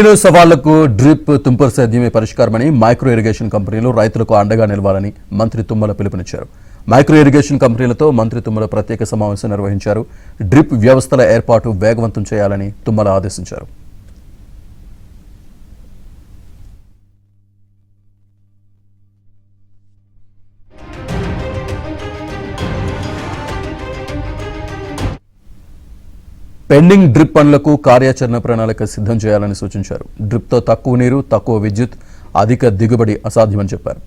సవాళ్లకు drip తుంపర సేద్యమే పరిష్కారమని micro irrigation కంపెనీలు రైతులకు అండగా నిలవాలని మంత్రి తుమ్మల పిలుపునిచ్చారు. మైక్రో ఇరిగేషన్ కంపెనీలతో మంత్రి తుమ్మల ప్రత్యేక సమావేశం నిర్వహించారు. డ్రిప్ వ్యవస్థల ఏర్పాటు వేగవంతం చేయాలని తుమ్మల ఆదేశించారు. పెండింగ్ డ్రిప్ పనులకు కార్యాచరణ ప్రణాళిక సిద్ధం చేయాలని సూచించారు. డ్రిప్తో తక్కువ నీరు, తక్కువ విద్యుత్, అధిక దిగుబడి అసాధ్యమని చెప్పారు.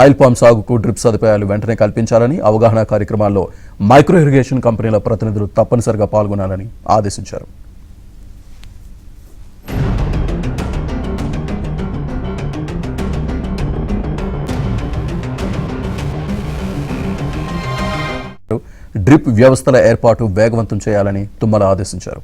ఆయిల్ పామ్ సాగుకు డ్రిప్ సదుపాయాలు వెంటనే కల్పించాలని, అవగాహన కార్యక్రమాల్లో మైక్రో ఇరిగేషన్ కంపెనీల ప్రతినిధులు తప్పనిసరిగా పాల్గొనాలని ఆదేశించారు. డ్రిప్ వ్యవస్థల ఏర్పాటు వేగవంతం చేయాలని తుమ్మల ఆదేశించారు.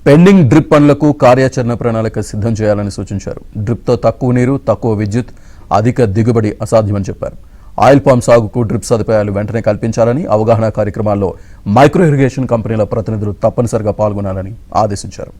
పెండింగ్ డ్రిప్ పనులకు కార్యాచరణ ప్రణాళిక సిద్ధం చేయాలని సూచించారు. డ్రిప్తో తక్కువ నీరు, తక్కువ విద్యుత్, అధిక దిగుబడి అసాధ్యమని చెప్పారు. ఆయిల్ పామ్ సాగుకు డ్రిప్ సదుపాయాలు వెంటనే కల్పించాలని, అవగాహన కార్యక్రమాల్లో మైక్రో ఇరిగేషన్ కంపెనీల ప్రతినిధులు తప్పనిసరిగా పాల్గొనాలని ఆదేశించారు.